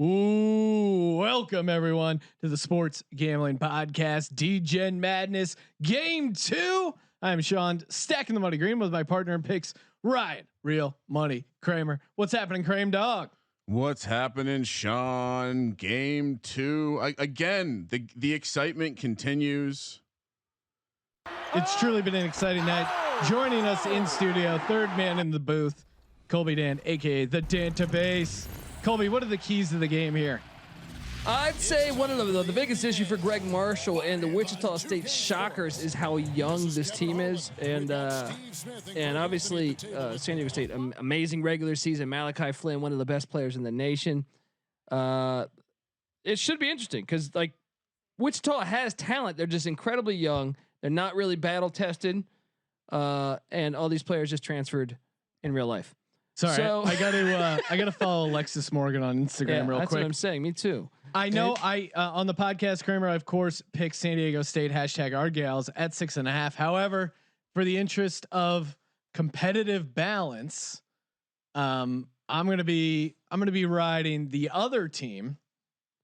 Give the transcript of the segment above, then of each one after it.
Ooh, welcome everyone to the Sports Gambling Podcast, Degen Madness Game 2. I'm Sean, stacking the money green with my partner in picks, Ryan, Real Money Kramer. What's happening, Kramer Dog? What's happening, Sean? Game 2 again. The excitement continues. It's truly been an exciting night. Joining us in studio, third man in the booth, Colby Dan, aka the Dantabase. Colby, what are the keys to the game here? I'd say one of the biggest issue for Greg Marshall and the Wichita State Shockers is how young this team is, and obviously San Diego State, amazing regular season. Malachi Flynn, one of the best players in the nation. It should be interesting because like Wichita has talent. They're just incredibly young. They're not really battle tested, and all these players just transferred in real life. Sorry, so, I gotta follow Alexis Morgan on Instagram real that's quick. What I'm saying. Me too. I know. On the podcast, Kramer, I of course picked San Diego State #OurGals at 6.5. However, for the interest of competitive balance, I'm gonna be riding the other team,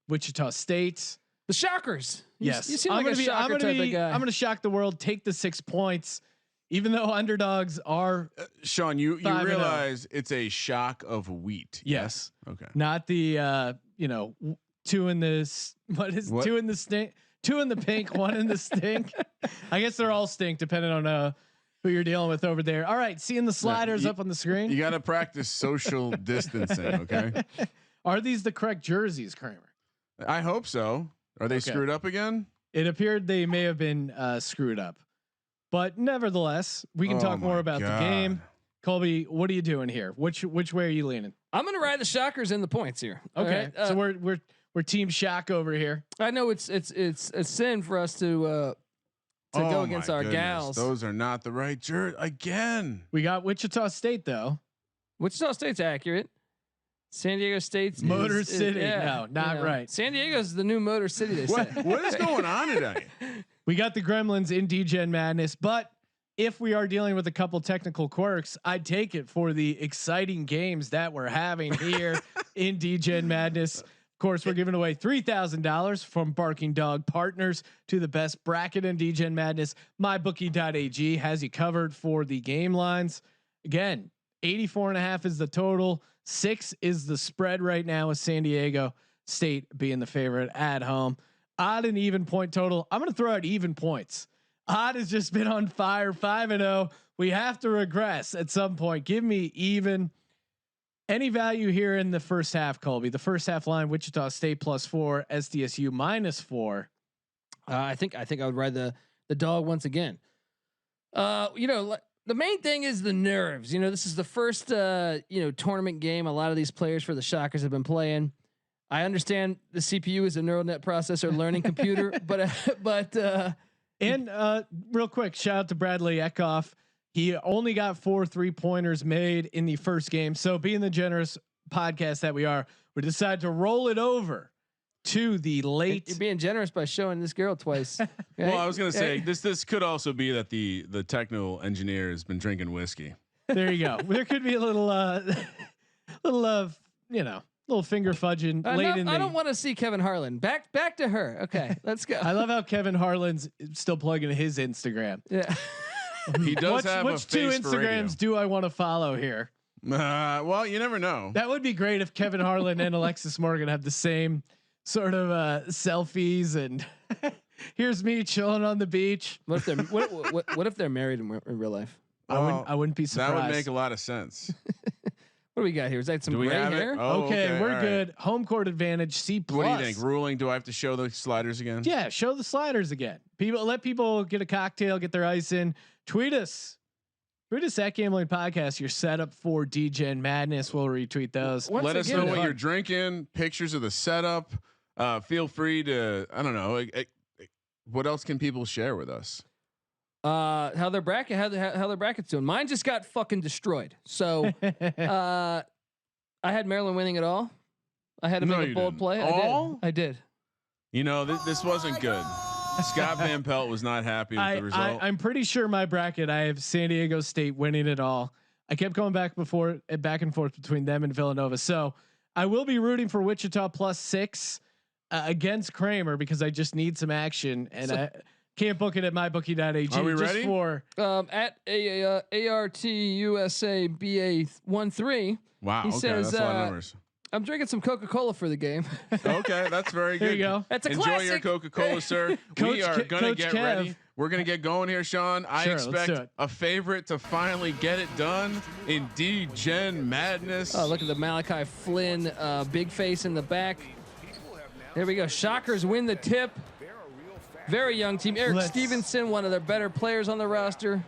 Wichita State, the Shockers. Yes, you seem like a shocker type of guy. I'm gonna shock the world. Take the 6 points. Even though underdogs are Sean, you realize it's a shock of wheat. Yes. Okay. Not the two in this. What is what? 2 in the stink? 2 in the pink, 1 in the stink. I guess they're all stink depending on who you're dealing with over there. All right, seeing the sliders up on the screen. You got to practice social distancing. Okay. Are these the correct jerseys, Kramer? I hope so. Are they screwed up again? It appeared they may have been screwed up. But nevertheless, we can talk more about the game. Colby, what are you doing here? Which way are you leaning? I'm going to ride the Shockers and the points here. Okay, right? So we're Team Shock over here. I know it's a sin for us to go against our gals. Those are not the right jersey again. We got Wichita State though. Wichita State's accurate. San Diego State's Motor City. No, not right. San Diego's the new Motor City. They say. What is going on today? We got the Gremlins in Degen Madness, but if we are dealing with a couple technical quirks, I'd take it for the exciting games that we're having here in Degen Madness. Of course, we're giving away $3,000 from Barking Dog Partners to the best bracket in Degen Madness. MyBookie.ag has you covered for the game lines. Again, 84.5 is the total. 6 is the spread right now with San Diego State being the favorite at home. Odd and even point total. I'm going to throw out even points. Odd has just been on fire, 5-0. We have to regress at some point. Give me even. Any value here in the first half, Colby? The first half line: Wichita State +4, SDSU -4. I think I would ride the dog once again. The main thing is the nerves. This is the first tournament game a lot of these players for the Shockers have been playing. I understand the CPU is a neural net processor learning computer, but real quick, shout out to Bradley Eckhoff. He only got 4 3-pointers made in the first game. So being the generous podcast that we are, we decided to roll it over to the late. You're being generous by showing this girl twice. Right? Well, I was going to say this could also be that the technical engineer has been drinking whiskey. There you go. There could be a little finger fudging late in the. I don't want to see Kevin Harlan. Back to her. Okay, let's go. I love how Kevin Harlan's still plugging his Instagram. Yeah. He does have which a two face Instagrams do I want to follow here? Well, you never know. That would be great if Kevin Harlan and Alexis Morgan have the same sort of selfies and here's me chilling on the beach. What if they're married in real life? Well, I wouldn't be surprised. That would make a lot of sense. What do we got here? Is that some gray hair? Okay, we're good. Right. Home court advantage C+. What do you think? Ruling? Do I have to show the sliders again? Yeah, show the sliders again. Let people get a cocktail, get their ice in. Tweet us at Gambling Podcast. You're set up for Degen Madness. We'll retweet those. Let us know what you're drinking. Pictures of the setup. Feel free to. I don't know. What else can people share with us? How their bracket's doing. Mine just got fucking destroyed. So I had Maryland winning it all. I had to make a bold play. I did. This wasn't good. Scott Van Pelt was not happy with the result. I'm pretty sure my bracket, I have San Diego State winning it all. I kept going back and forth between them and Villanova. So I will be rooting for Wichita +6 against Kramer because I just need some action, and I can't book it at mybookie.ag. Are we just ready? For at ARTUSABA13. Wow. He Okay, says, that's a lot of numbers. I'm drinking some Coca-Cola for the game. Okay, that's very good. There you go. That's a Enjoy classic. your Coca-Cola, sir. We are gonna Coach get Kev. ready. We're gonna get going here, Sean. I Sure, let's do expect it. a favorite to finally get it done in Degen Madness. Oh, look at the Malachi Flynn big face in the back. There we go. Shockers win the tip. Very young team. Eric Stevenson, one of their better players on the roster.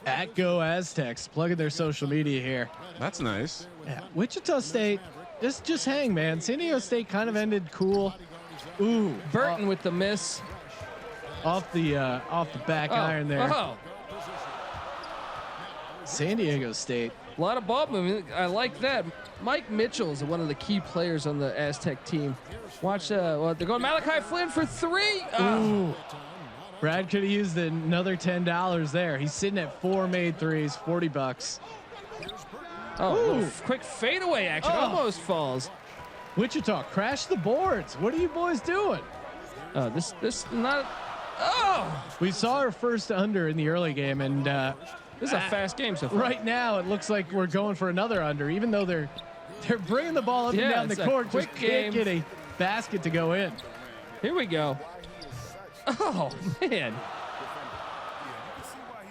at Go Aztecs, plugging their social media here. That's nice. Yeah, Wichita State, just hang, man. San Diego State kind of ended cool. Ooh, Burton with the miss. off the back iron there. Oh, San Diego State. a lot of ball movement. I like that. Mike Mitchell is one of the key players on the Aztec team. Watch, well, they're going Malachi Flynn for 3. Ooh. Brad could have used another $10 there. He's sitting at 4 made threes, $40. Oh, Ooh. quick fadeaway action. Oh. Almost falls. Wichita, crash the boards. What are you boys doing? Oh, this not. Oh, We saw our first under in the early game, and this is a fast game so far. right now it looks like we're going for another under, even though they're bringing the ball up and Yeah, down it's the a court. quick Just can't game. get a basket to go in. Here we go. Oh man.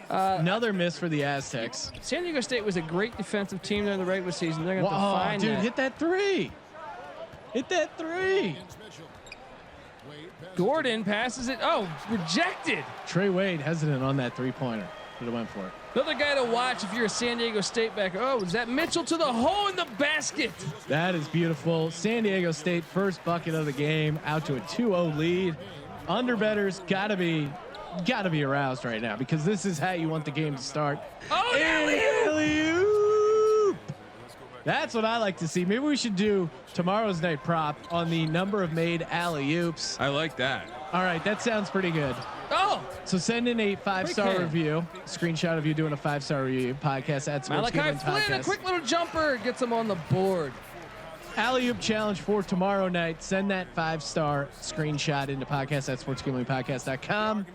Another miss for the Aztecs. San Diego State was a great defensive team during the regular season. They're going to have to Oh, find dude, that. hit that three. Hit that three. Gordon passes it. Oh, rejected. Trey Wade hesitant on that three-pointer. Should have went for it. Another guy to watch if you're a San Diego State backer. Oh, is that Mitchell to the hole in the basket? That is beautiful. San Diego State first bucket of the game, out to a 2-0 lead. Underbetters gotta be aroused right now because this is how you want the game to start. Oh, alley-oop. Alley-oop. That's what I like to see. Maybe we should do tomorrow's night prop on the number of made alley-oops. I like that. All right, that sounds pretty good. Oh, So send in a 5-star Quick hand. review, screenshot of you doing a 5-star review podcast at Sports Malachi Gambling Flynn, a Podcast. quick little jumper gets him on the board. Alley-oop challenge for tomorrow night. Send that 5-star screenshot into podcast at sportsgamblingpodcast.com.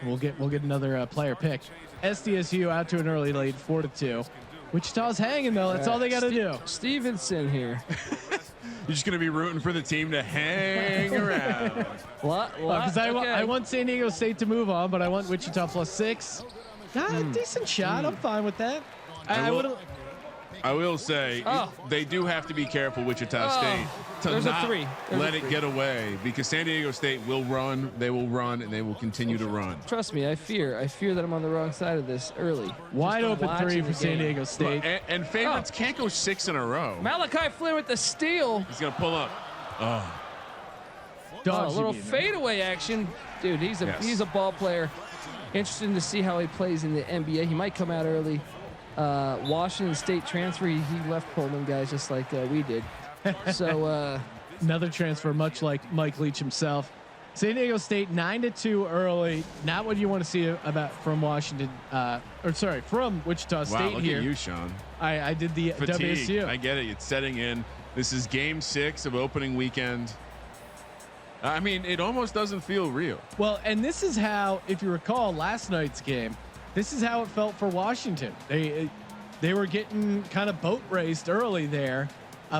We'll get another player pick. SDSU out to an early lead, 4-2. Wichita's hanging though. That's all they got to do. Stevenson here. You're just gonna be rooting for the team to hang around. Because I want San Diego State to move on, but I want Wichita +6. Decent shot. I'm fine with that. I would. I will say Oh. they do have to be careful, Wichita Oh. State, to There's a not 3. There's let a it 3. get away because San Diego State will run, they will run, and they will continue to run. Trust me, I fear that I'm on the wrong side of this early. Wide Just open watching 3 the for San game. Diego State. And favorites can't go 6 in a row. Malachi Flynn with the steal. He's gonna pull up. Oh, Dog A little should be in there. fadeaway action. Dude, he's Yes. a ball player. Interesting to see how he plays in the NBA. He might come out early. Washington State transfer. He left Pullman, guys, just like we did. So Another transfer, much like Mike Leach himself. San Diego State 9-2 early. Not what you want to see from Washington, from Wichita wow! State Look here. at you, Sean. I did the Fatigue. WSU. I get it. It's setting in. This is Game 6 of opening weekend. I mean, it almost doesn't feel real. Well, and this is how, if you recall last night's game, this is how it felt for Washington. They were getting kind of boat raced early there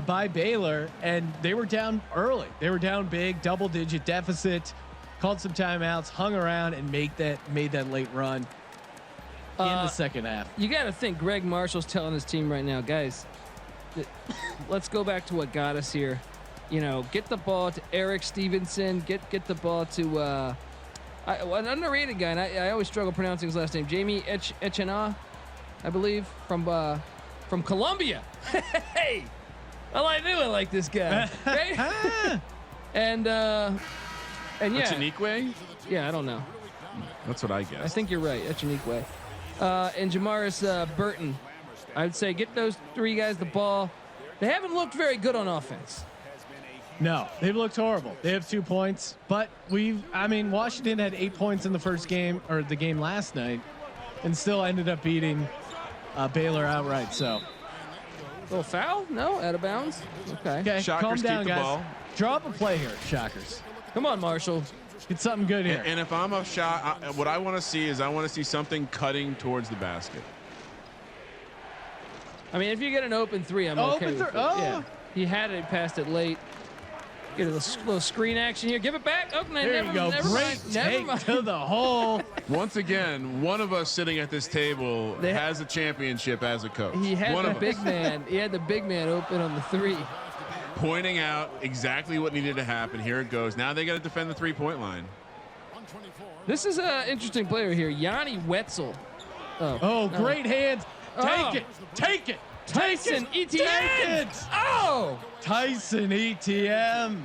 by Baylor, and they were down early. They were down big, double-digit deficit, called some timeouts, hung around, and made that late run in the second half. you got to think Greg Marshall's telling his team right now, guys, let's go back to what got us here. You know, get the ball to Eric Stevenson. Get the ball to an underrated guy. And I always struggle pronouncing his last name. Jamie Echena, I believe, from Colombia. Hey, well, I knew I like this guy. Right? and yeah, Echenique? yeah, I don't know. That's what I I guess. think you're right. Echenique. And Jamaris Burton. I'd say get those 3 guys the ball. They haven't looked very good on offense. No, they've looked horrible. They have 2 points, but Washington had 8 points in the first game, or the game last night, and still ended up beating Baylor outright. So Little foul? No, out of bounds. Okay. Okay, Shockers calm down, keep the guys. ball. Draw up a play here, Shockers. Come on, Marshall. Get something good here. And if I'm a shot, what I want to see is I want to see something cutting towards the basket. I mean, if you get an open three, I'm okay with it. Yeah. He had it, passed it late. Get a little screen action here. Give it back. Oh, There you go. Great take to the hole. Once again, one of us sitting at this table has a championship as a coach. He had one the of big us. man. He had the big man open on the three. Pointing out exactly what needed to happen. Here it goes. Now they got to defend the 3-point line. This is an interesting player here, Yanni Wetzel. Oh, great hands. Take it. Take it. Tyson Take ETN. it. Oh, Tyson ETM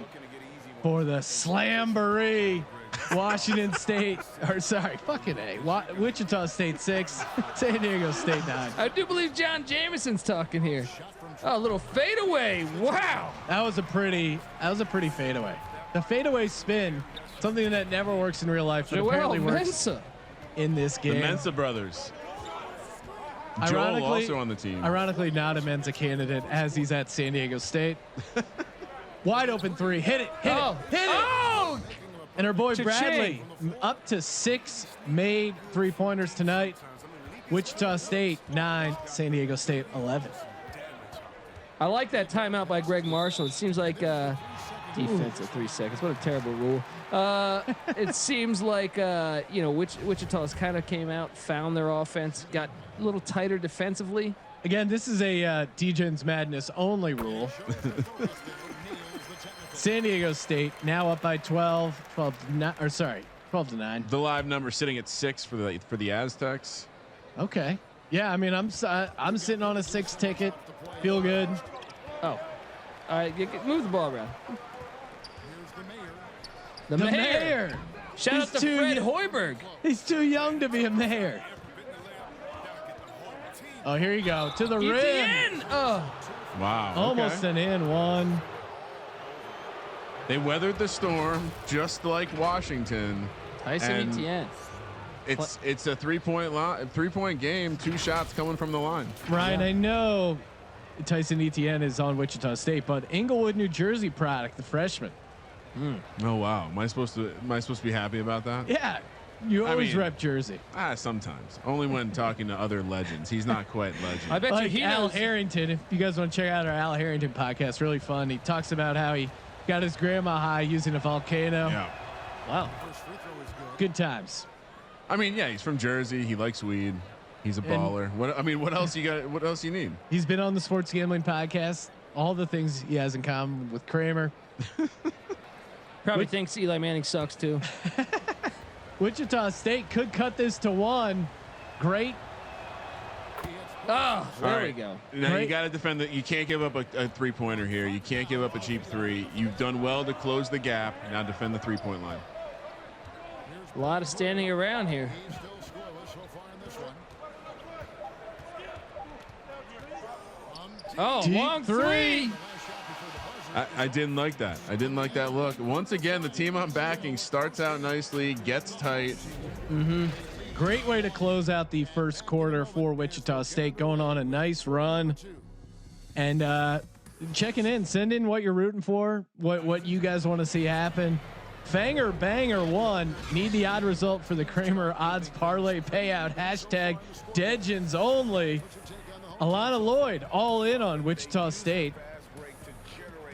for the Slamboree. Washington State, or sorry, fucking A. Wichita State 6, San Diego State 9. I do believe John Jameson's talking here. Oh, a little fadeaway. Wow. That was a pretty fadeaway. The fadeaway spin, something that never works in real life, but Joel apparently works Mensah. in this game. The Mensa brothers. Joel Ironically- also on the team. Ironically, not a Mensa candidate as he's at San Diego State. Wide open three. Hit it. Hit Oh. it. Hit it. Oh. And our boy Cha-ching. Bradley up to 6 made 3-pointers tonight. Wichita State 9, San Diego State 11. I like that timeout by Greg Marshall. It seems like defense at 3 seconds. What a terrible rule. It seems like Wichita's kind of came out, found their offense, got a little tighter defensively. Again, this is a Degen's Madness only rule. San Diego State now up by 12 to 9. The live number sitting at 6 for the Aztecs. Okay. Yeah, I mean, I'm sitting on a 6 ticket. Feel good. Oh. All right, move the ball around. The mayor. Shout out to Fred Hoiberg. He's too young to be a mayor. Oh, here you go. To the rim. ETN. Oh. Wow. Almost okay. an in one. They weathered the storm just like Washington. Tyson And ETN. It's a 3-point game. 2 shots coming from the line. Ryan, I know Tyson ETN is on Wichita State, but Inglewood, New Jersey product, the freshman. Oh wow. Am I supposed to be happy about that? Yeah, you always rep Jersey. Sometimes. Only when talking to other legends. He's not quite legend. I bet Like you he Al knows. Harrington. If you guys want to check out our Al Harrington podcast, really fun. He talks about how he got his grandma high using a volcano. Yeah. Wow. Good times. I mean, yeah, he's from Jersey. He likes weed. He's a baller. What else you got? What else you need? He's been on the Sports Gambling Podcast. All the things he has in common with Kramer. Probably thinks Eli Manning sucks too. Wichita State could cut this to 1. Great. Oh, there All we right. go. Now Great. you got to defend that. You can't give up a 3-pointer here. You can't give up a cheap 3. You've done well to close the gap. Now defend the 3-point line. A lot of standing around here. Oh, Deep long three. I didn't like that. I didn't like that look. Once again, the team I'm backing starts out nicely, gets tight. Great way to close out the first quarter for Wichita State, going on a nice run. And checking in, send in what you're rooting for, what you guys want to see happen. Fanger Banger 1. Need the odd result for the Kramer odds parlay payout. Hashtag Degens only. Alana Lloyd all in on Wichita State.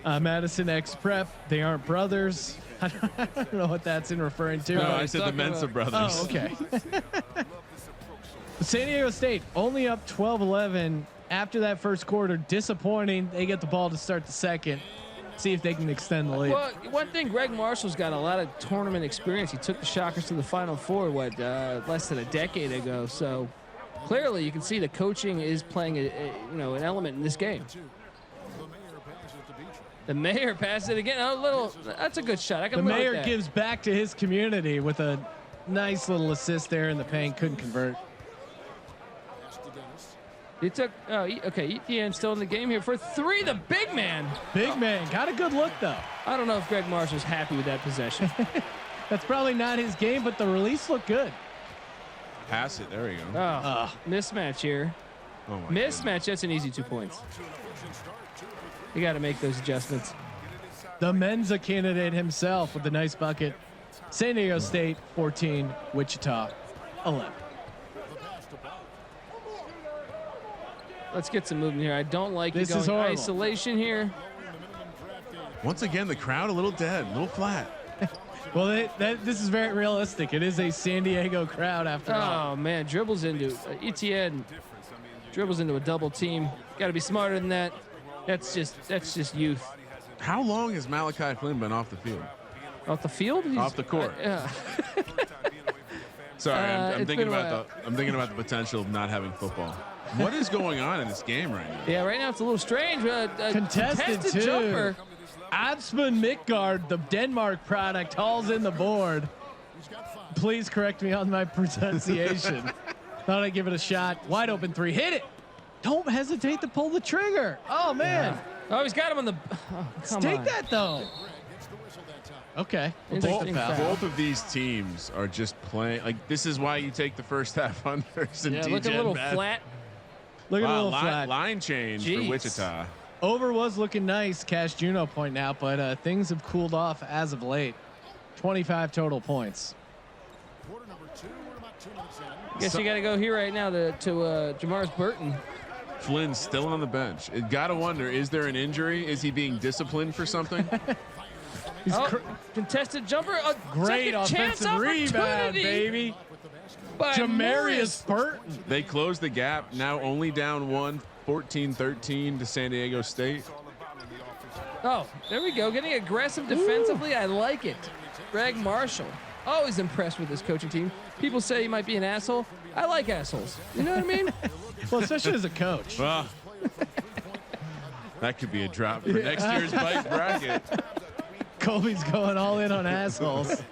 Madison X Prep. They aren't brothers. I don't know what that's in referring to. No, Oh, I he's said the talking Mensa about- brothers. Oh, okay. San Diego State only up 12-11 after that first quarter. Disappointing. They get the ball to start the second. See if they can extend the lead. Well, one thing, Greg Marshall's got a lot of tournament experience. He took the Shockers to the Final Four, less than a decade ago. So clearly, you can see the coaching is playing an element in this game. The mayor passed it again. That's a good shot. I The can live with mayor that. gives back to his community with a nice little assist there in the paint. Couldn't convert. He took. ETN still in the game here for 3. The big man. Big man. Got a good look, though. I don't know if Greg Marshall's happy with that possession. That's probably not his game, but the release looked good. Pass it. There we go. Mismatch here. Oh my Mismatch. That's an easy 2 points. You got to make those adjustments. The Mensa candidate himself with a nice bucket. San Diego State 14, Wichita 11. Let's get some movement here. I don't like This you is going horrible. isolation here. Once again, the crowd a little dead, a little flat. Well, this is very realistic. It is a San Diego crowd after all. Oh man, dribbles into ETN. Dribbles into a double team. Got to be smarter than that. That's just youth. How long has Malachi Flynn been off the field? Off the field? Off the court. Yeah. Sorry, I'm it's thinking been a about the potential of not having football. What is going on in this game right now? Yeah, right now it's a little strange. Contested too. Jumper. Absman Midgard, the Denmark product, hauls in the board. Please correct me on my pronunciation. Thought I'd give it a shot. Wide open three. Hit it. Don't hesitate to pull the trigger. Oh, man. Yeah. Oh, he's got him on the. Oh, come Take on. that, though. Okay. We'll take the Interesting foul. foul. Both of these teams are just playing. Like, this is why you take the first half unders and Yeah, DJ look a little Madness. flat. Look at a little line, flat. line change Jeez. for Wichita. Over was looking nice. Cash Juno pointing out, but things have cooled off as of late. 25 total points. Guess you got to go here right now to Jamars Burton. Flynn's still on the bench. It gotta wonder, is there an injury? Is he being disciplined for something? He's Contested jumper. A great second chance offensive rebound, opportunity baby. by Jamarius Morris. Burton. They closed the gap, now only down 14-13 to San Diego State. Oh, there we go. Getting aggressive defensively. I like it. Greg Marshall. Always impressed with this coaching team. People say he might be an asshole. I like assholes. You know what I mean? Well, especially as a coach. Well, that could be a drop for next year's bike bracket. Colby's going all in on assholes.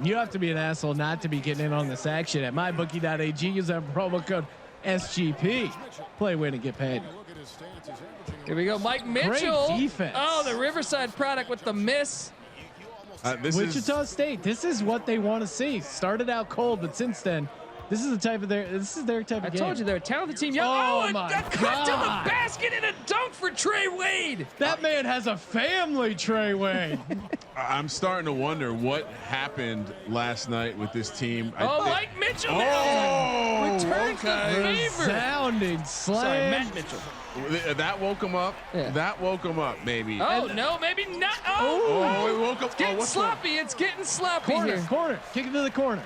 You have to be an asshole not to be getting in on this action at mybookie.ag. Use that promo code SGP. Play, win, and get paid. Here we go. Mike Mitchell. Great defense. Oh, the Riverside product with the miss. Wichita State. This is what they want to see. Started out cold, but since then, this is their type of game. I told you they're a talented team. Oh, a my cut to the God. basket and a dunk for Trey Wade. That man has a family, Trey Wade. I'm starting to wonder what happened last night with this team. Mike Mitchell Oh, now returns okay. the favor. Resounding slam. Sorry, Matt Mitchell. That woke him up. Yeah. That woke him up, maybe. Oh, no, maybe not. Oh, he woke up. It's getting what's sloppy. It's getting sloppy here. Corner. Kick it to the corner.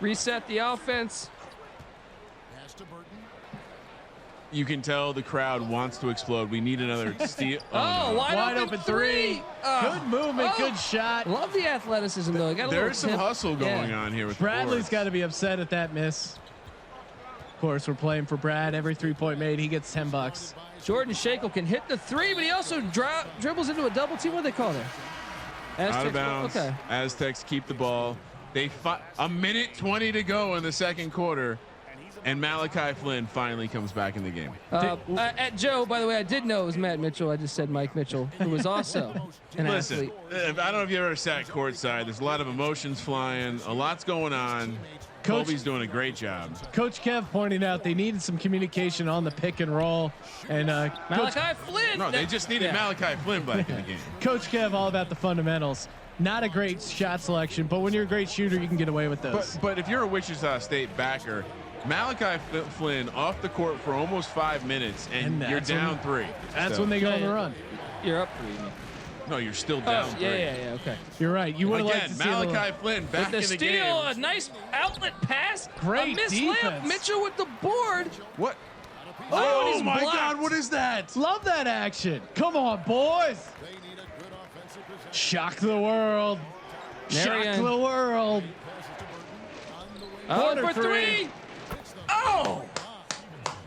Reset the offense. You can tell the crowd wants to explode. We need another steal. Oh, no. wide open three. Good movement. Good shot. Love the athleticism, though. Got a There little is some tip. hustle going Yeah. on here with Bradley's the got to be upset at that miss. Of course, we're playing for Brad. Every 3-point made, he gets $10. Jordan Shackle can hit the three, but he also dribbles into a double team. What do they call there? Out of bounds. Okay. Aztecs keep the ball. A minute 20 to go in the second quarter, and Malachi Flynn finally comes back in the game. At Joe, by the way, I did know it was Matt Mitchell. I just said Mike Mitchell, who was also an Listen, athlete. I don't know if you ever sat courtside. There's a lot of emotions flying. A lot's going on. Coach- Colby's doing a great job. Coach Kev pointing out they needed some communication on the pick and roll. And Malachi Flynn. No, they just needed Malachi Flynn back in the game. Coach Kev all about the fundamentals. Not a great shot selection, but when you're a great shooter, you can get away with those. But if you're a Wichita State backer, Malachi Flynn off the court for almost 5 minutes, and you're down three. That's So- when they go on the run. You're up three. No, you're still down three. Yeah, okay. You're right. You would have liked Again, to see a little- Malachi Flynn back The in the steal, game. a nice outlet pass. Great a missed defense. layup. Mitchell with the board. What? Oh, and he's my blocked. God! What is that? Love that action. Come on, boys. Shock the world. Shock Marion. the world. Oh, Corner for three. Oh!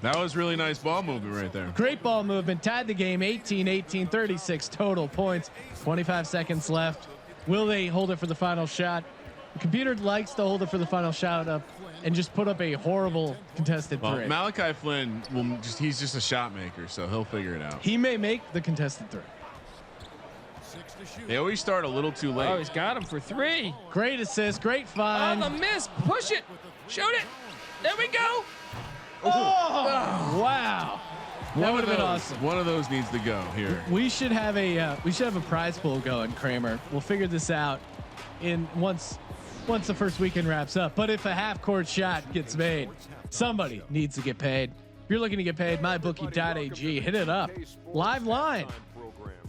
That was really nice ball movement right there. Great ball movement. Tied the game 18-18, 36 total points. 25 seconds left. Will they hold it for the final shot? The computer likes to hold it for the final shot up and just put up a horrible contested Well, three. Malachi Flynn he's just a shot maker, so he'll figure it out. He may make the contested three. They always start a little too late. Oh, he's got him for three. Great assist. Great Oh, find. the miss. Push it. Shoot it. There we go. Oh, wow. That would have been awesome. One of those needs to go here. We should have a prize pool going, Kramer. We'll figure this out in once the first weekend wraps up. But if a half court shot gets made, somebody needs to get paid. If you're looking to get paid, mybookie.ag, hit it up. Live line.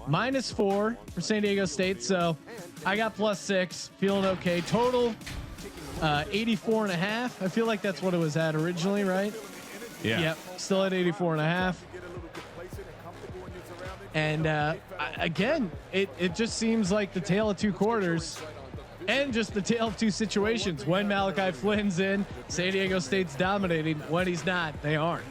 -4 for San Diego State. So I got +6, feeling okay. Total 84.5. I feel like that's what it was at originally, right? Yeah. Yep. Still at 84.5. And again, it just seems like the tale of two quarters and just the tale of two situations. When Malachi Flynn's in, San Diego State's dominating. When he's not, they aren't.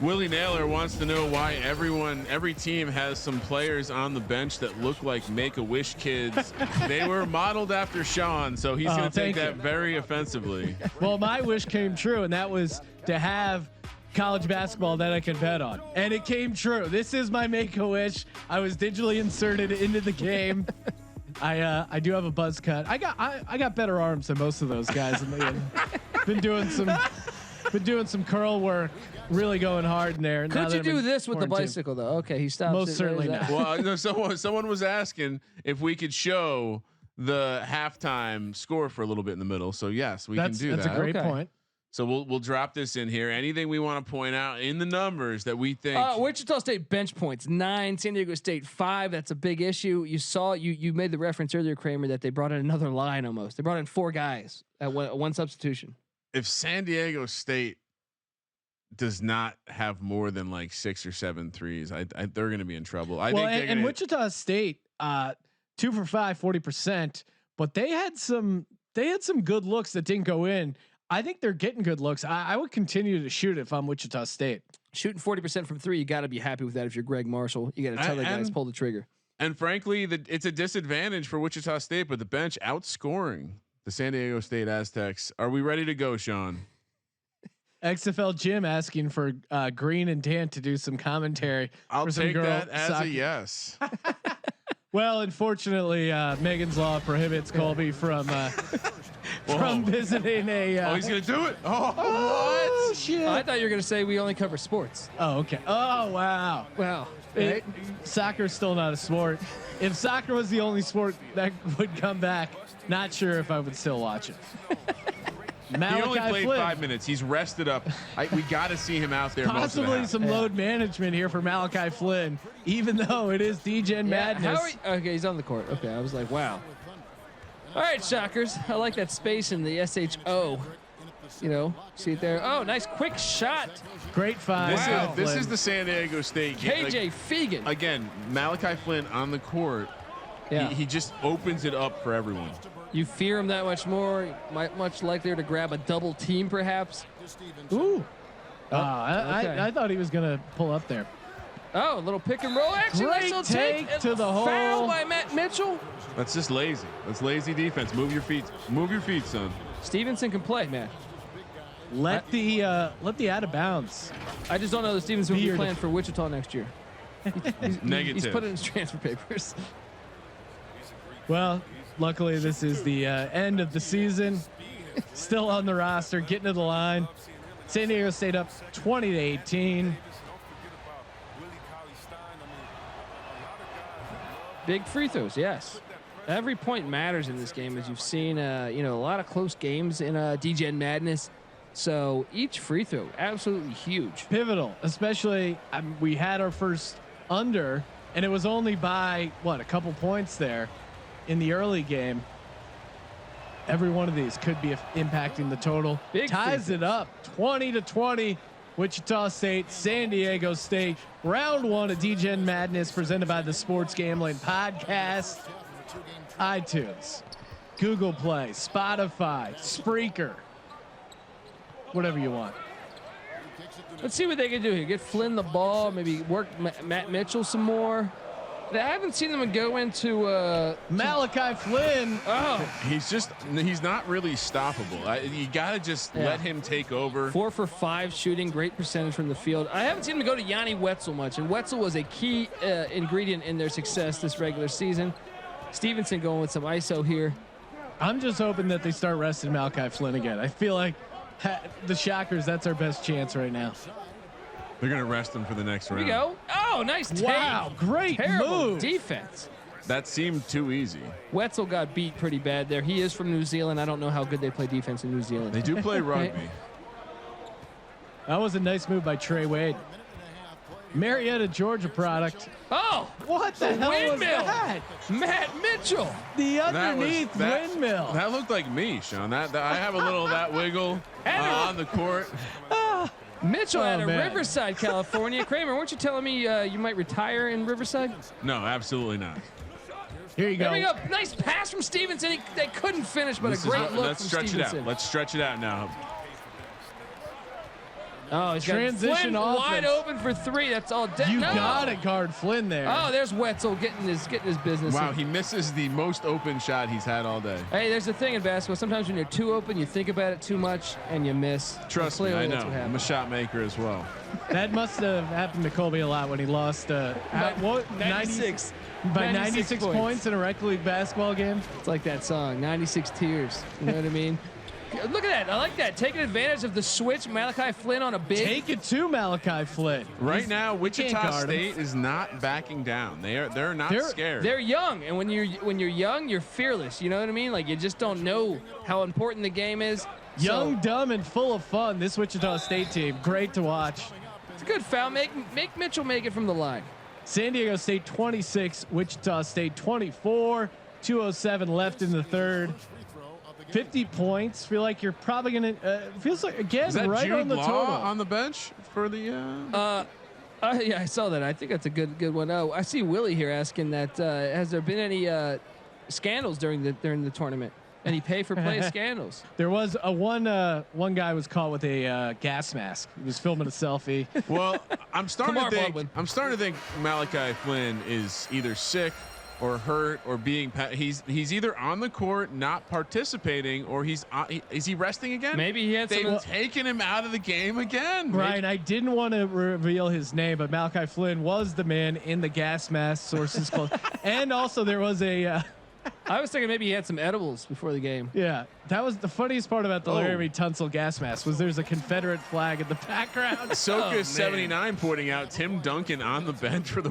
Willie Naylor wants to know why every team has some players on the bench that look like Make-A-Wish kids. They were modeled after Sean, so he's going to take that very offensively. Well, my wish came true, and that was to have college basketball that I could bet on, and it came true. This is my Make-A-Wish. I was digitally inserted into the game. I do have a buzz cut. I got better arms than most of those guys in the end. Been doing some curl work. Really going hard in there. Could you do this with the bicycle though? Okay, he stopped. Most certainly not. Well, someone was asking if we could show the halftime score for a little bit in the middle. So yes, we can do that. That's a great point. So we'll drop this in here. Anything we want to point out in the numbers that we think? Wichita State bench points 9, San Diego State 5. That's a big issue. You saw you made the reference earlier, Kramer, that they brought in another line almost. They brought in 4 guys at one substitution. If San Diego State does not have more than like 6 or 7 threes, they're going to be in trouble. I think and Wichita State 2 for 5, 40%, but they had some good looks that didn't go in. I think they're getting good looks. I would continue to shoot if I'm Wichita State. Shooting 40% from 3, you got to be happy with that. If you're Greg Marshall, you got to tell the guys pull the trigger. And frankly, it's a disadvantage for Wichita State, but the bench outscoring the San Diego State Aztecs. Are we ready to go, Sean? XFL Jim asking for Green and Dan to do some commentary. I'll for some take that as soccer. a yes. Well, unfortunately, Megan's Law prohibits Colby from visiting a. He's gonna do it. Oh, shit! I thought you were gonna say we only cover sports. Oh, okay. Oh, wow. Wow. Right? Soccer's still not a sport. If soccer was the only sport that would come back, not sure if I would still watch it. He only played 5 minutes. He's rested up. We got to see him out there. Possibly some load management here for Malachi Flynn, even though it is Degen Madness. Okay, he's on the court. Okay, I was like, wow. All right, Shockers. I like that space in the SHO. You know, see it there. Oh, nice quick shot. Great find. This is the San Diego State game. KJ Fegan. Again, Malachi Flynn on the court. Yeah. He just opens it up for everyone. You fear him that much more. Much likelier to grab a double team, perhaps. Ooh. I thought he was gonna pull up there. Oh, a little pick and roll action. Great nice take to the hole. Foul by Matt Mitchell. That's just lazy. That's lazy defense. Move your feet. Move your feet, son. Stevenson can play, man. Let the out of bounds. I just don't know that Stevenson will be playing for Wichita next year. Negative. He's put in his transfer papers. Well, luckily this is the end of the season. Still on the roster, getting to the line. San Diego State up 20-18. Big free throws, yes. Every point matters in this game, as you've seen. A lot of close games in Degen Madness. So each free throw, absolutely huge, pivotal. Especially we had our first under, and it was only by a couple points there in the early game. Every one of these could be impacting the total. Ties it up 20-20. Wichita State, San Diego State. Round 1 of Degen Madness presented by the Sports Gambling Podcast. iTunes, Google Play, Spotify, Spreaker. Whatever you want. Let's see what they can do here. Get Flynn the ball, maybe work Matt Mitchell some more. I haven't seen them go into Malachi Flynn. Oh, he's not really stoppable. You got to just let him take over. 4 for 5 shooting, great percentage from the field. I haven't seen him go to Yanni Wetzel much, and Wetzel was a key ingredient in their success this regular season. Stevenson going with some ISO here. I'm just hoping that they start resting Malachi Flynn again. I feel like The Shockers, that's our best chance right now. They're gonna rest him for the next round. Here we go. Oh, nice take. Wow, great Terrible move. defense. That seemed too easy. Wetzel got beat pretty bad there. He is from New Zealand. I don't know how good they play defense in New Zealand. They do play rugby. That was a nice move by Trey Wade. Marietta, Georgia product. Oh, What the hell was windmill. that? Matt Mitchell. The underneath windmill. That looked like me, Sean. That I have a little of that wiggle on the court. Mitchell out of man. Riverside, California. Kramer, weren't you telling me you might retire in Riverside? No, absolutely not. Here you There go. we go. Nice pass from Stevenson. They couldn't finish, but a great look Let's from stretch Stevenson. it out. Let's stretch it out now. Oh, he's got Transition Flynn wide offense. open for three. That's all. You no. got it, guard Flynn there. Oh, there's Wetzel getting his business. Wow, he misses the most open shot he's had all day. Hey, there's the thing in basketball. Sometimes when you're too open, you think about it too much and you miss. Trust me, Clearly, I that's know. what I'm a happened. shot maker as well. That must have happened to Colby a lot when he lost what 96. by 96 96 points. points in a rec league basketball game. It's like that song, 96 Tears. You know what I mean? Look at that. I like that. Taking advantage of the switch. Malachi Flynn on a big. Take it to Malachi Flynn. Right now, can't Wichita guard him. State is not backing down. They're not scared. They're young, and when you're young, you're fearless. You know what I mean? Like you just don't know how important the game is. Young, So, dumb, and full of fun. This Wichita State team, great to watch. it's a good foul. Make Mitchell make it from the line. San Diego State 26, Wichita State 24. 2:07 left in the third. 50 points. Feel like you're probably gonna. Feels like again Is that right Jude on the Law total. on the bench for the? Yeah, I saw that. I think that's a good one. Oh, I see Willie here asking that. Has there been any scandals during the tournament? Any pay for play scandals? There was a one guy was caught with a gas mask. He was filming a selfie. Well, I'm starting Kamar to think. Baldwin. I'm starting to think Malachi Flynn is either sick or hurt or being. He's either on the court not participating or is he resting again? Maybe he had They've some. taken him out of the game again. Ryan, I didn't want to reveal his name, but Malachi Flynn was the man in the gas mask. Sources close. And also there was a. I was thinking maybe he had some edibles before the game. Yeah, that was the funniest part about the Laramie Tunsil gas mask was there's a Confederate flag in the background. Soka 79 pointing out Tim Duncan on the bench for the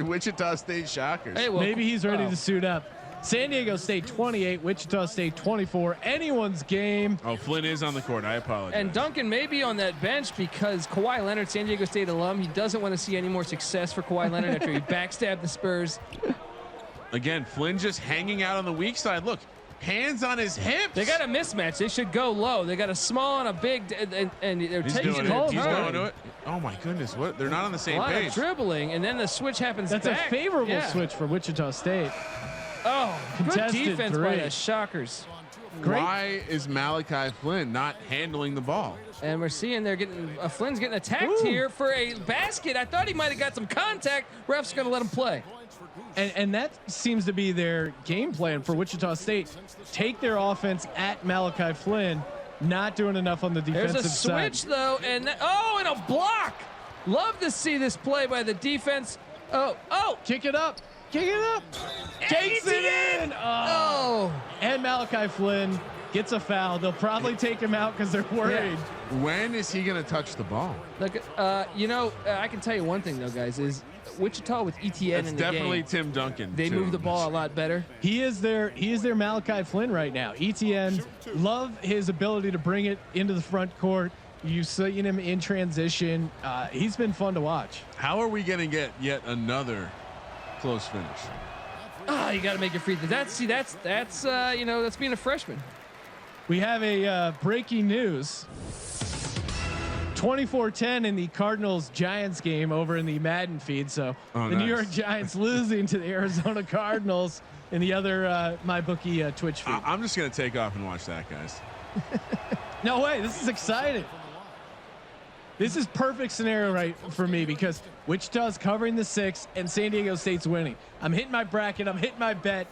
Wichita State Shockers. Hey, well, Maybe he's ready to suit up. San Diego State 28, Wichita State 24. Anyone's game. Oh, Flynn is on the court. I apologize. And Duncan may be on that bench because Kawhi Leonard, San Diego State alum, he doesn't want to see any more success for Kawhi Leonard after he backstabbed the Spurs. Again, Flynn just hanging out on the weak side. Look, hands on his hips. They got a mismatch. They should go low. They got a small and a big, and they're He's taking doing it. it. He's hard. going to it. Oh my goodness! What? They're not on the A same lot page. of dribbling, and then the switch happens. That's back. a favorable Yeah. switch for Wichita State. Oh, good Contested defense by three. the Shockers. Great. Why is Malachi Flynn not handling the ball? And we're seeing they're getting Flynn's getting attacked Ooh. here for a basket. I thought he might have got some contact. Ref's going to let him play. And that seems to be their game plan for Wichita State. Take their offense at Malachi Flynn, not doing enough on the There's defensive a switch though, and and a block. Love to see this play by the defense. Oh, side. Kick it up. Kick it up. Takes it in. oh. And Malachi Flynn gets a foul. They'll probably take him out because they're worried. When is he going to touch the ball? Look, I can tell you one thing though, guys, is Wichita with ETN It's in the definitely game. Tim Duncan. They too. move the ball a lot better. He is their Malachi Flynn right now. ETN, love his ability to bring it into the front court. You've seen him in transition. He's been fun to watch. How are we going to get yet another close finish? You got to make your free throw. That's being a freshman. We have a breaking news. 24-10 in the Cardinals-Giants game over in the Madden feed. So the New York Giants losing to the Arizona Cardinals in the other MyBookie Twitch feed. I'm just going to take off and watch that, guys. No way. This is exciting. This is perfect scenario right for me because Wichita's covering the 6 and San Diego State's winning. I'm hitting my bracket. I'm hitting my bet.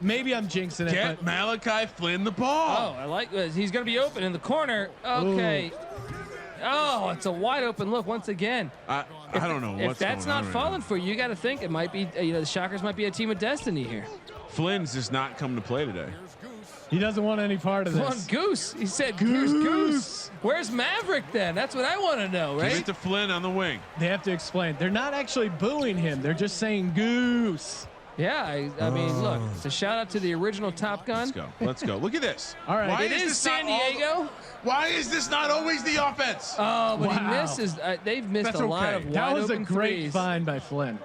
Maybe I'm jinxing it. Get But Malachi Flynn the ball. Oh, I like this. He's going to be open in the corner. Okay. Ooh. Oh, it's a wide open look once again. I don't know what's If that's going not on falling for you, you got to think it might be. The Shockers might be a team of destiny here. Flynn's just not come to play today. He doesn't want any part of Come on, this. Goose. He said Goose. Where's Maverick then? That's what I want to know, right? Give it to Flynn on the wing. They have to explain. They're not actually booing him. They're just saying Goose. Yeah, I mean, look, it's a shout out to the original Top Gun. Let's go. Let's go. Look at this. All right. Why It is this San not all- Diego. Why is this not always the offense? Oh, but he Wow. misses. They've missed That's a lot okay. of wide That was a open great threes. find by Flynn.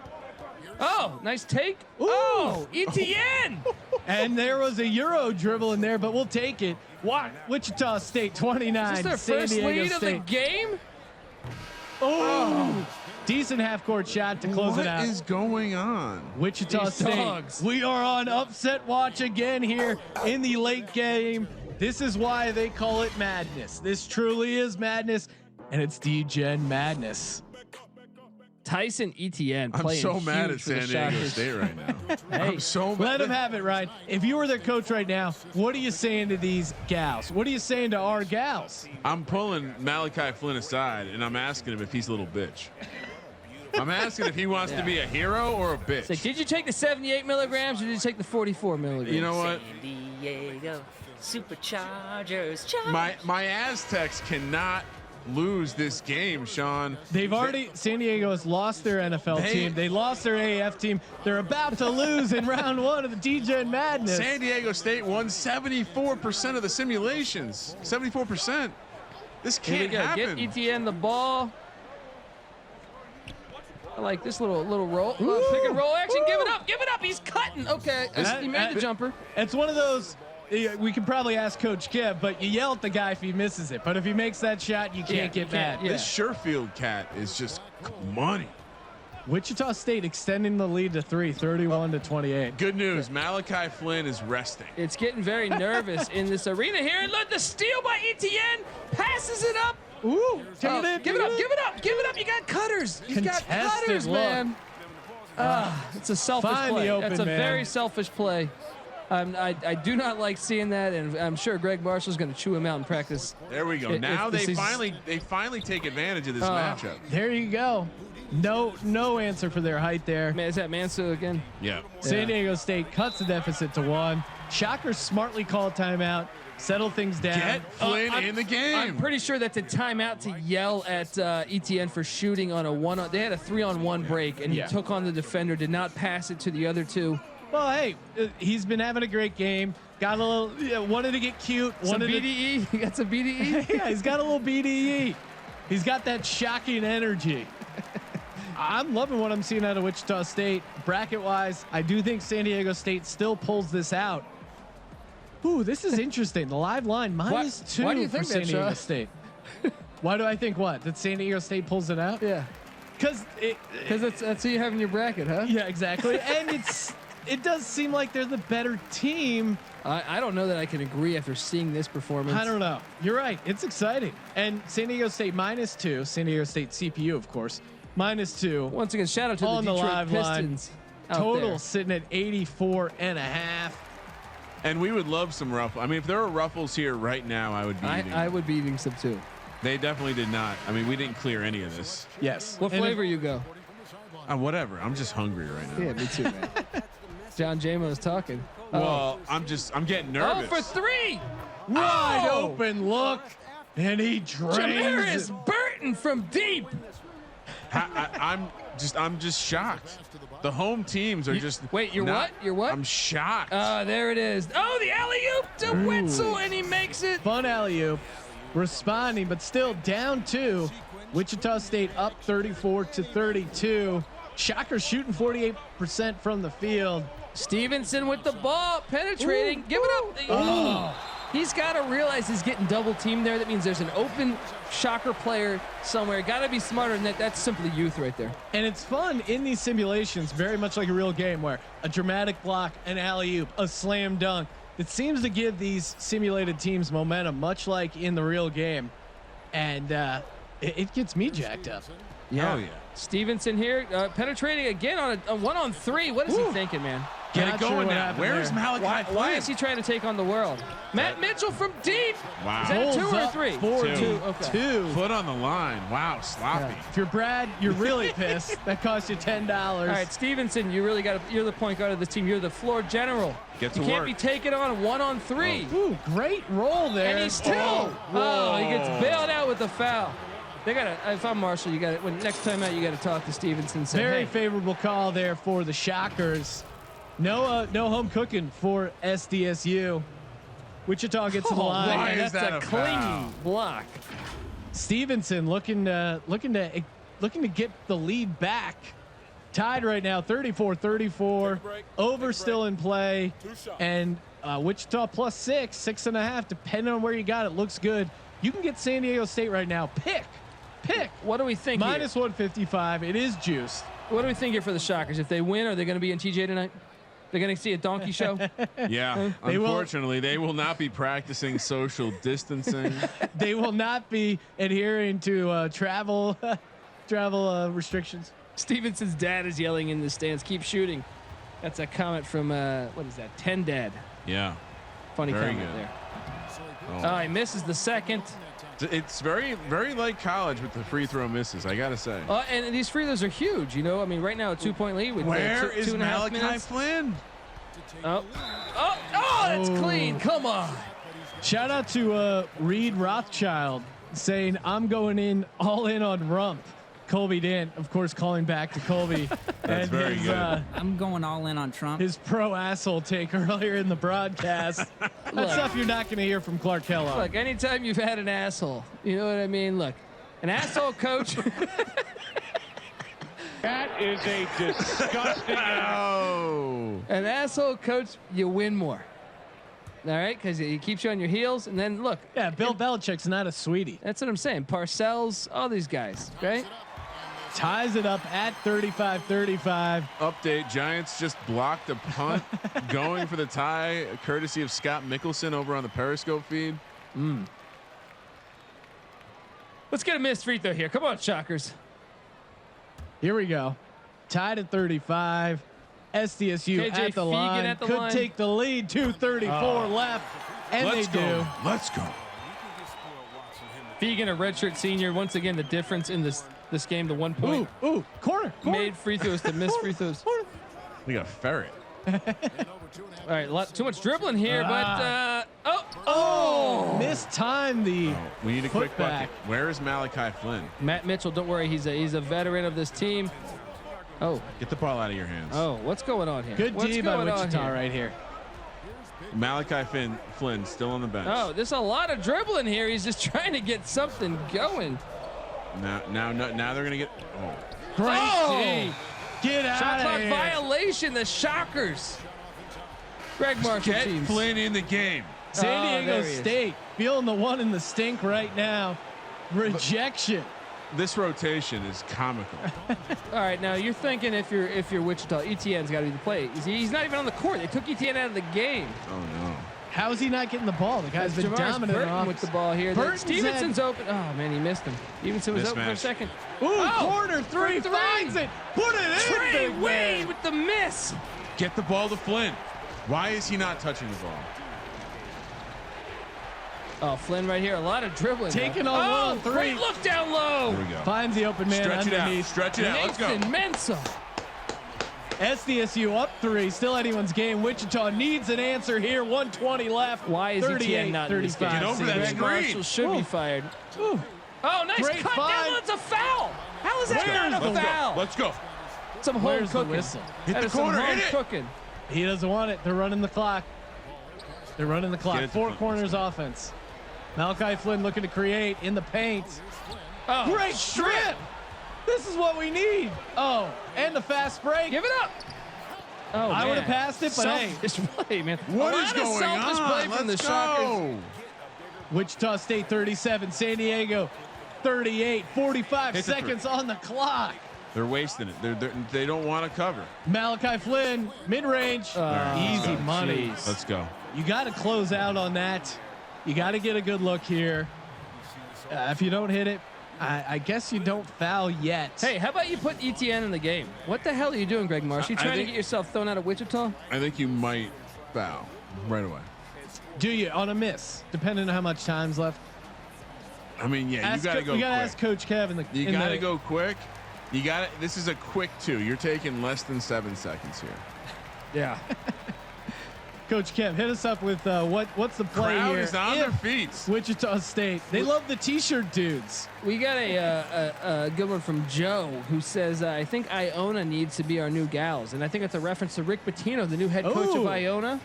Oh, nice take. Oh, ETN. And there was a Euro dribble in there, but we'll take it. What? Wichita State 29. Is this their San first Diego lead State. of the game? Oh, decent half-court shot to close it out. What is going on? Wichita These State. dogs. We are on upset watch again here in the late game. This is why they call it madness. This truly is madness, and it's Degen Madness. Tyson ETN I'm playing so mad at huge for the San Diego Shockers. State right now. Hey, I'm so mad. Let them have it, Ryan. If you were their coach right now, what are you saying to these gals? What are you saying to our gals? I'm pulling Malachi Flynn aside, and I'm asking him if he's a little bitch. I'm asking if he wants to be a hero or a bitch. Like, did you take the 78 milligrams or did you take the 44 milligrams? You know what? San Diego Superchargers. My Aztecs cannot lose this game, Sean. They've already, San Diego has lost their NFL team. They lost their AAF team. They're about to lose in round one of the Degen Madness. San Diego State won 74% of the simulations. 74%. This Here we can't go. happen. Get ETN the ball. I like this little roll. Pick and roll action. Give it up. Give it up. He's cutting. Okay. He made the jumper. It's one of those, we could probably ask Coach Kev, but you yell at the guy if he misses it. But if he makes that shot, you can't get mad. yeah. This Sherfield cat is just money. Wichita State extending the lead to 31-28. Good news. Malachi Flynn is resting. It's getting very nervous in this arena here. And look, the steal by ETN. Passes it up. Ooh, take Oh, it in. give it up. Give it up. Give it up. You got cutters. You got Contested cutters, look. man. It's a selfish Find play. the open That's a man. very selfish play. I do not like seeing that, and I'm sure Greg Marshall's going to chew him out in practice. There we go. If Now this they is- finally take advantage of this matchup. There you go. No answer for their height there. Man, is that Manso again? Yeah. San Diego State cuts the deficit to 1. Shockers smartly call timeout, settle things down. Get Flynn in the game. I'm pretty sure that's a timeout to yell at ETN for shooting on a one. They had a 3-on-1 break, and he Yeah. took on the defender, did not pass it to the other two. Well, hey, he's been having a great game. Got a little, wanted to get cute. Some Wanted to, BDE. You got some BDE. yeah, he's got a little BDE. He's got that shocking energy. I'm loving what I'm seeing out of Wichita State. Bracket-wise, I do think San Diego State still pulls this out. Ooh, this is interesting. The live line -2 Why do you for think San that, Diego Sean? State. Why do I think what? That San Diego State pulls it out? Yeah, Because that's who you have in your bracket, huh? yeah, exactly. And it does seem like they're the better team. I don't know that I can agree after seeing this performance. I don't know. You're right. It's exciting. And San Diego State -2. San Diego State CPU, of course, -2. Once again, shout out to On the the Detroit live line. Pistons. out Total there. sitting at 84.5. And we would love some ruffles. I mean, if there were ruffles here right now, I would be eating I them. would be eating some too. They definitely did not. I mean, we didn't clear any of this. Yes. What And flavor you go? Whatever. I'm just hungry right now. Yeah, me too, man. John Jamo's talking. Well, I'm getting nervous. for 3. wide Oh! open look, and he drains Jamaris it. Burton from deep. I'm just shocked. The home teams are just. wait, you're not- what? You're what? I'm shocked. There it is. Oh, the alley-oop to Wetzel, and he makes it. Fun alley-oop, responding, but still down 2. Wichita State up 34-32. Shockers shooting 48% from the field. Stevenson with the ball, penetrating. Give it up. Oh. He's got to realize he's getting double teamed there. That means there's an open Shocker player somewhere. Got to be smarter than that. That's simply youth right there. And it's fun in these simulations, very much like a real game, where a dramatic block, an alley-oop, a slam dunk. It seems to give these simulated teams momentum, much like in the real game. And it gets me jacked up. Oh yeah. Stevenson here, penetrating again on a 1-on-3. What is he thinking, man? Get Not it sure going what now. happened Where's there. Malachi Flynn? Why is he trying to take on the world? Matt Mitchell from deep. Wow. Is that a Pulls 2 or a up 3? for Two. Okay. 2. Foot on the line. Wow, sloppy. If you're Brad, you're really pissed. That cost you $10. All right, Stevenson, you really got. You're the point guard of this team. You're the floor general. Get to you can't work. be taken on 1-on-3. Ooh, great roll there. And he's still. Oh, he gets bailed out with the foul. They gotta. If I'm Marshall, you got when next time out, you got to talk to Stevenson. And say, Very hey, favorable call there for the Shockers. No home cooking for SDSU. Wichita gets to the line. why is that's that a a clean foul? block. Stevenson looking to get the lead back. Tied right now, 34-34. Over still in play, and Wichita plus 6.5, depending on where you got it. Looks good. You can get San Diego State right now. Pick. What do we think? Minus 155. It is juiced. What do we think here for the Shockers? If they win, are they going to be in TJ tonight? They're going to see a donkey show. Yeah, They will- unfortunately, they will not be practicing social distancing. They will not be adhering to travel restrictions. Stevenson's dad is yelling in the stands, "Keep shooting." That's a comment from what is that? 10 Dad. Yeah, Funny Very comment good. there. Oh. He misses the second. It's very, very like college with the free throw misses. I gotta say. And these free throws are huge. You know, I mean, right now a 2-point lead with Where two is and a half Malachi minutes. Flynn? Oh, that's clean. Come on. Shout out to Reed Rothschild saying, "I'm going in all in on Rump." Colby Dant, of course, calling back to Colby. That's very good. I'm going all in on Trump. His pro asshole take earlier in the broadcast. That's Look. stuff you're not going to hear from Clark Kellogg. Look, anytime you've had an asshole, you know what I mean? Look, an asshole coach. That is a disgusting. Oh, An asshole coach, you win more. All right, because he keeps you on your heels, and then look. Yeah, Bill Belichick's not a sweetie. That's what I'm saying. Parcells, all these guys, right? Ties it up at 35-35. update: Giants just blocked a punt going for the tie, courtesy of Scott Mickelson over on the Periscope feed. Let's get a missed free throw here. Come on, Shockers. Here we go. Tied at 35. SDSU KJ at the Fegan line. at the Could line. take the lead. 2:34 left. And Let's they go. do. Let's go. Fegan, a redshirt senior. Once again, the difference in this game, the 1 point Ooh, corner. made free throws to miss free throws. We got a ferret. All right, too much dribbling here, but Mistimed the We need a quick Putback. bucket. Where is Malachi Flynn? Matt Mitchell, don't worry, he's a veteran of this team. Get the ball out of your hands. What's going on here? good What's D by going on Wichita here? right here. Malachi Flynn still on the bench. Oh, there's a lot of dribbling here. He's just trying to get something going. Now they're gonna get. Oh, Great Oh! D. Get Shot out of clock here. violation. The Shockers. Greg Marshall get teams. Flynn in the game. San Oh, Diego there he is. State feeling the one in the stink right now. Rejection. This rotation is comical. All right, now you're thinking if you're Wichita, ETN's got to be the play. He's not even on the court. They took ETN out of the game. Oh no. How is he not getting the ball? The guy's been Jamaris dominant Burton on with offense. the ball here. Burton's Stevenson's open. Oh man, he missed him. Stevenson was open for a Mismatch. second. Ooh, Oh, corner three, for three. finds it. Put it in. Trey big Wade man. with the miss. Get the ball to Flynn. Why is he not touching the ball? Oh, Flynn right here. A lot of dribbling. Taking though. on oh, one, three. Great look down low. Here we go. Finds the open man Stretch it out. underneath. Stretch it out. Let's go. Nathan Mensah. SDSU up 3, still anyone's game. Wichita needs an answer here. 120 left. Why is ETN not in this game? 35. Get over that Greg screen. Marshall should be Ooh. fired. Ooh. Oh, nice Great cut find. down. It's a foul. How is that Where's not a the- foul? Let's go. Some home Where's the cooking. whistle? Hit That the is some corner, home hit it. cooking. He doesn't want it. They're running the clock. They're running the Get clock. it to Four Flynn. corners offense. Malachi Flynn looking to create in the paint. Oh, Great strip. This is what we need. Oh, and the fast break. Give it up. Oh, I man. would have passed it, but hey. Selfish play, man. What a is lot of going selfish on? play from Let's the Shockers. go. Wichita State 37, San Diego 38, 45 Hit the seconds on the clock. They're wasting it. They don't want to cover. Malachi Flynn, mid-range, easy let's go. money. Jeez. Let's go. You got to close out on that. You got to get a good look here. If you don't hit it, I guess you don't foul yet. Hey, how about you put ETN in the game? What the hell are you doing, Greg Marsh? You trying to get yourself thrown out of Wichita? I think you might foul right away. Do you on a miss, depending on how much time's left? I mean, yeah, you gotta go. You gotta quick. ask Coach Kev in the. You gotta go quick. You got it. This is a quick 2. You're taking less than 7 seconds here. Yeah. Coach Kev, hit us up with what's the play Crowd here? is on their feet. Wichita State. They love the T-shirt dudes. We got a good one from Joe who says, I think Iona needs to be our new gals. And I think it's a reference to Rick Pitino, the new head coach of Iona.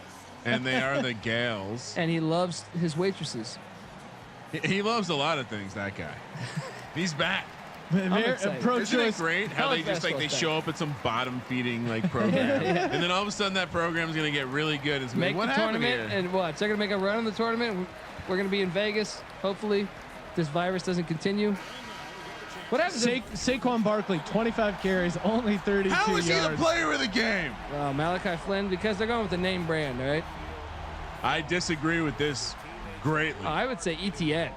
And they are the gals. And he loves his waitresses. He loves a lot of things, that guy. He's back. I'm excited. Isn't it great how they just like they show up at some bottom feeding like program, and then all of a sudden that program is gonna get really good. It's make what the happened tournament here? and what? They're gonna make a run in the tournament. We're gonna be in Vegas. Hopefully, this virus doesn't continue. What happens? Saquon Barkley, 25 carries, only 32 yards. How is he the player of the game? Malachi Flynn, because they're going with the name brand, right? I disagree with this greatly. I would say ETN.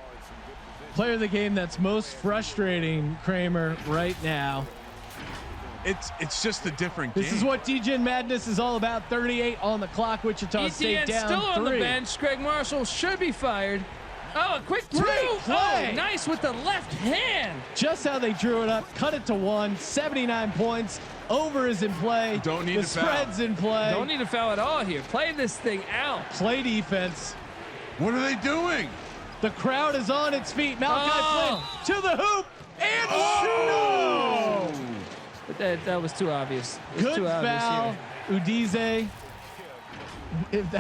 Player of the game that's most frustrating, Kramer, right now. It's just a different game. This is what Degen Madness is all about. 38 on the clock. Wichita State down still on 3. the bench. Greg Marshall should be fired. Oh, a quick throw. Great play. Oh, nice with the left hand. Just how they drew it up. Cut it to 1. 79 points. Over is in play. Don't need the to foul. spread's in play. Don't need to foul at all here. Play this thing out. Play defense. What are they doing? The crowd is on its feet. Malachi Flynn to the hoop and But that was too obvious. It was good too foul. obvious Udize. If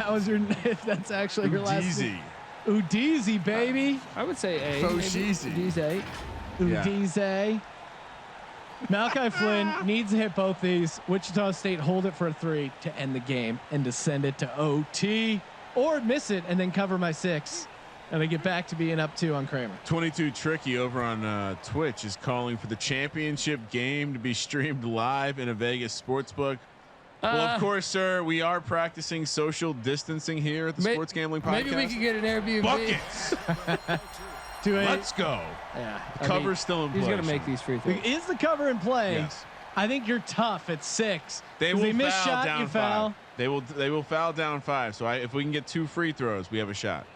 that's actually your last name. Udize, baby. I would say A. Foshizi. Udize. Malachi Flynn needs to hit both these. Wichita State hold it for a 3 to end the game and to send it to OT, or miss it and then cover my 6. And I get back to being up 2 on Kramer. 22 Tricky over on Twitch is calling for the championship game to be streamed live in a Vegas sportsbook. Well, of course, sir, we are practicing social distancing here at the Sports Gambling Podcast. Maybe we could get an Airbnb. Buckets. Let's go. Yeah. Cover's still in play. He's going to make these free throws. Is the cover in play? Yes. I think you're tough at 6. They will miss foul shot, down you foul. 5. They will foul down 5. So if we can get 2 free throws, we have a shot.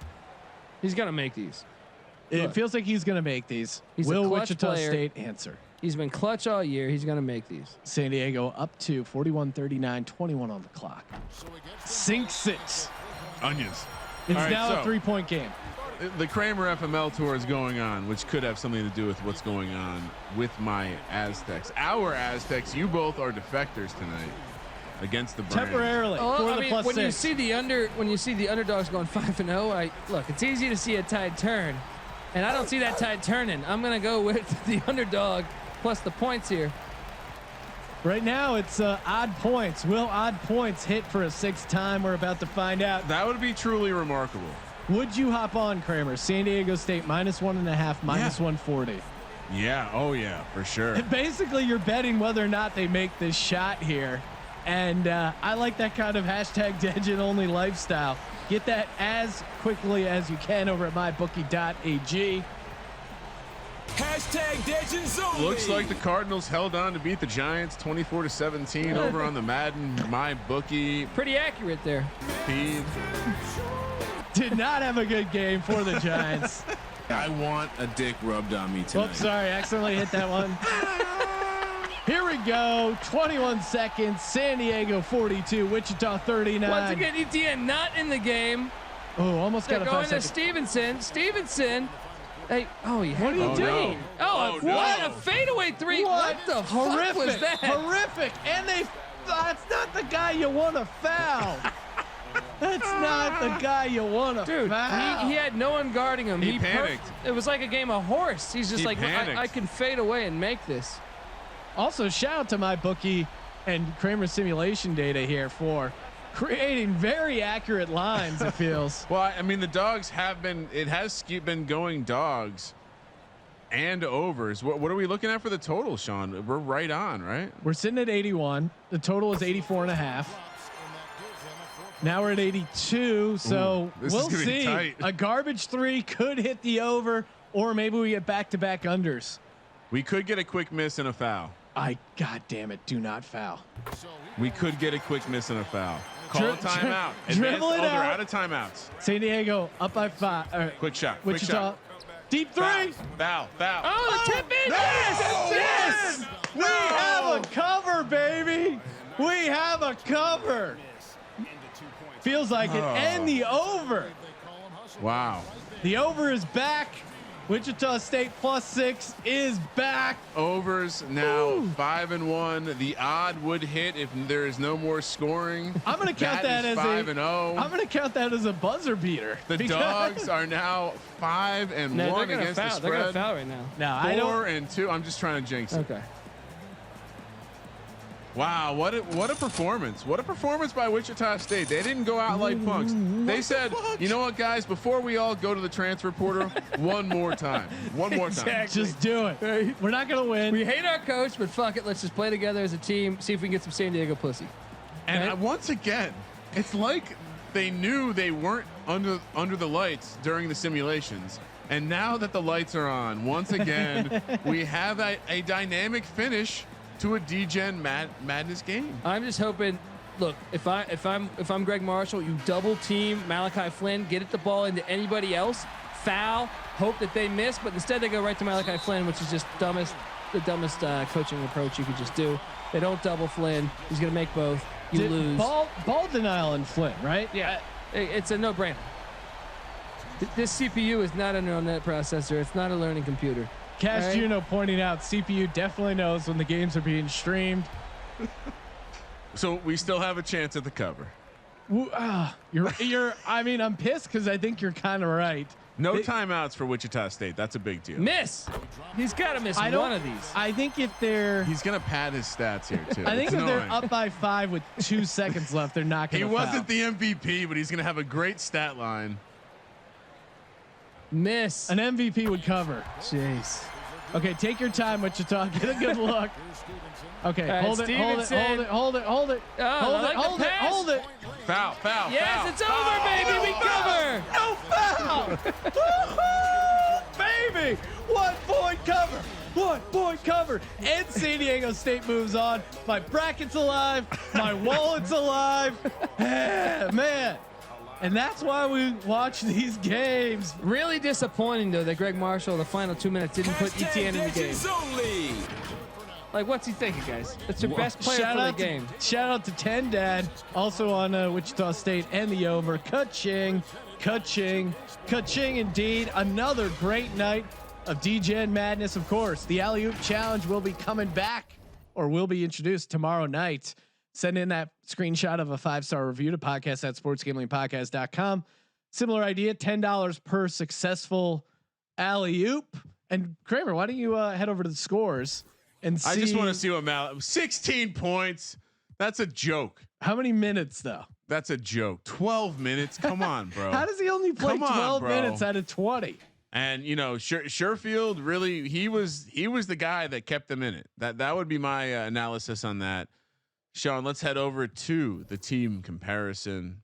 He's going to make these. It feels like he's going to make these. Will Wichita State answer? He's been clutch all year. He's going to make these. San Diego up to 41-39, 21 on the clock. Sinks it. Onions. It's now a 3-point game. The Kramer FML tour is going on, which could have something to do with what's going on with my Aztecs. Our Aztecs, you both are defectors tonight against the brand. Temporarily. When you see the underdogs going 5-0, look, it's easy to see a tide turn, and I don't see that tide turning. I'm going to go with the underdog plus the points here. Right now, it's odd points. Will odd points hit for a 6th time? We're about to find out. That would be truly remarkable. Would you hop on, Kramer? San Diego State -1.5, -140. Yeah. Oh, yeah, for sure. Basically, you're betting whether or not they make this shot here. And I like that kind of #Degen only lifestyle. Get that as quickly as you can over at mybookie.ag. #Degens only. Looks like the Cardinals held on to beat the Giants 24-17 over on the Madden MyBookie. Pretty accurate there. Feed. Did not have a good game for the Giants. I want a dick rubbed on me tonight. Oops, sorry, accidentally hit that one. Here we go. 21 seconds. San Diego 42, Wichita 39. Once again, ETN not in the game. Oh, almost got a 5 going to second. Stevenson. Hey, what are you doing? No. Oh, what a fadeaway 3. What the fuck was that? Horrific. And that's not the guy you want to foul. That's not the guy you want to foul. He had no one guarding him. He panicked. It was like a game of horse. He's just like, I can fade away and make this. Also, shout out to my bookie and Kramer simulation data here for creating very accurate lines, it feels. Well, I mean, the dogs have been, it has been going dogs and overs. What are we looking at for the total, Sean? We're right on, right? We're sitting at 81. The total is 84.5. Now we're at 82. So we'll see. A garbage 3 could hit the over or maybe we get back-to-back unders. We could get a quick miss and a foul. God damn it, do not foul. We could get a quick miss and a foul. Call a timeout. Dribble it they're out. out of timeouts. San Diego up by 5. Quick shot. Wichita. Deep 3. Foul. Oh, the tip in. Yes! We have a cover, baby. We have a cover. Feels like it. And the over. Wow. The over is back. Wichita State +6 is back. Overs now 5-1. The odd would hit if there is no more scoring. I'm going to count that as 5-0. I'm going to count that as a buzzer beater. The Dogs are now 5-1 No, against the foul. They're gonna spread. foul right now. No, I don't. 4-2. I'm just trying to jinx it. Okay. Wow, what a performance. What a performance by Wichita State. They didn't go out like punks. They said, you know what, guys, before we all go to the transfer portal, one more time. One more time. Just do it. We're not going to win. We hate our coach, but fuck it. Let's just play together as a team. See if we can get some San Diego pussy. And once again, it's like they knew they weren't under the lights during the simulations. And now that the lights are on, once again, we have a dynamic finish to a Degen Madness game. I'm just hoping. Look, if I'm Greg Marshall, you double team Malachi Flynn, get it the ball into anybody else, foul, hope that they miss, but instead they go right to Malachi Flynn, which is just the dumbest coaching approach you could just do. They don't double Flynn. He's gonna make both. You lose. Ball denial in Flint, right? Yeah, it's a no-brainer. This CPU is not a neural net processor. It's not a learning computer. Cash Right. Juno pointing out CPU definitely knows when the games are being streamed. So we still have a chance at the cover. I mean, I'm pissed because I think you're kind of right. No timeouts for Wichita State. That's a big deal. Miss. He's got to miss one of these. I think if they're He's gonna pad his stats here too. I think It's if they're annoying. up by 5 with 2 seconds left, they're not going He to wasn't the MVP, but he's gonna have a great stat line. Miss. An MVP would cover. Jeez. Okay, take your time, Wichita. Get a good look. Okay, right, hold it. Stevenson. Hold it. Oh, I like the pass. Hold it. Foul. Yes, foul. it's over, baby. We cover. No foul. Woo-hoo, baby. 1 point cover. 1 point cover. And San Diego State moves on. My bracket's alive. My wallet's alive. Man. And that's why we watch these games. Really disappointing though that Greg Marshall the final 2 minutes didn't put ETN in the game. Like, what's he thinking, guys? That's your best player for the game. Shout out to 10 Dad, also on Wichita State and the over. Ka-ching, ka-ching, ka-ching indeed. Another great night of Degen Madness, of course. The Alley-Oop Challenge will be coming back, or will be introduced tomorrow night. Send in that screenshot of a 5-star review to podcast@sportsgamblingpodcast.com. Similar idea, $10 per successful alley-oop. And Kramer, why don't you head over to the scores and see? I just want to see what 16 points. That's a joke. How many minutes though? That's a joke. 12 minutes. Come on, bro. How does he only play Come on, 12 bro. minutes out of 20? And you know, Sherfield really, he was the guy that kept them in it. That would be my analysis on that. Sean, let's head over to the team comparison.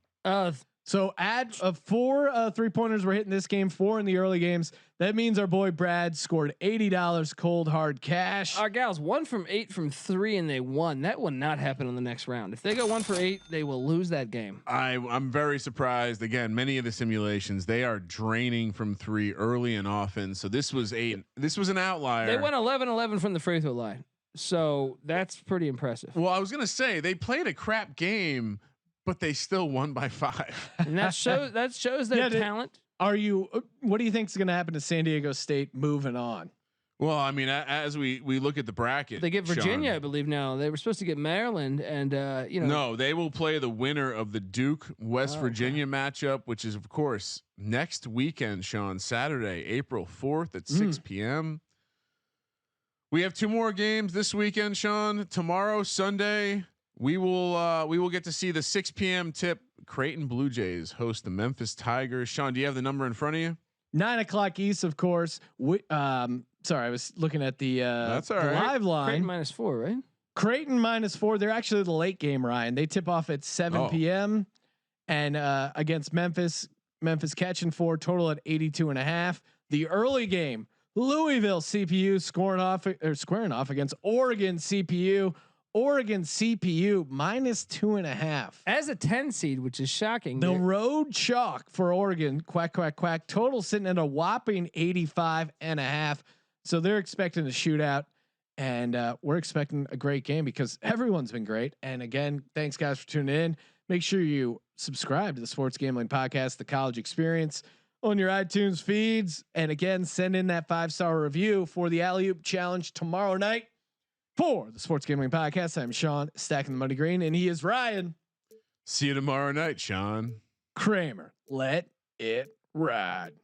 So add 4 3-pointers were hitting this game, 4 in the early games. That means our boy Brad scored $80 cold hard cash. Our gals 1 from 8 from 3 and they won. That will not happen on the next round. If they go 1 for 8, they will lose that game. I'm very surprised. Again, many of the simulations, they are draining from 3 early and often. So this was an outlier. They went 11-11 from the free throw line. So that's pretty impressive. Well, I was gonna say they played a crap game, but they still won by 5. And that shows their talent. What do you think is going to happen to San Diego State moving on? Well, I mean, as we look at the bracket, They get Virginia, Sean, I believe now. They were supposed to get Maryland, and No, they will play the winner of the Duke West Virginia matchup, which is of course next weekend, Sean, Saturday, April 4th at 6 p.m. We have 2 more games this weekend, Sean. Tomorrow, Sunday, we will get to see the 6 p.m. tip. Creighton Blue Jays host the Memphis Tigers. Sean, do you have the number in front of you? 9:00 East, of course. Sorry, I was looking at the That's all the right. live line. Creighton -4, right? Creighton -4. They're actually the late game, Ryan. They tip off at 7 p.m. and against Memphis. Memphis catching 4, total at 82.5. The early game, Louisville CPU squaring off against Oregon CPU. Oregon CPU -2.5 as a 10 seed, which is shocking. The road chalk for Oregon, quack, quack, quack. Total sitting at a whopping 85.5. So they're expecting a shootout, and we're expecting a great game because everyone's been great. And again, thanks guys for tuning in. Make sure you subscribe to the Sports Gambling Podcast, The College Experience, on your iTunes feeds. And again, send in that 5-star review for the Alley-Oop Challenge tomorrow night. For the Sports Gambling Podcast, I'm Sean, stacking the money green, and he is Ryan. See you tomorrow night, Sean Kramer. Let it ride.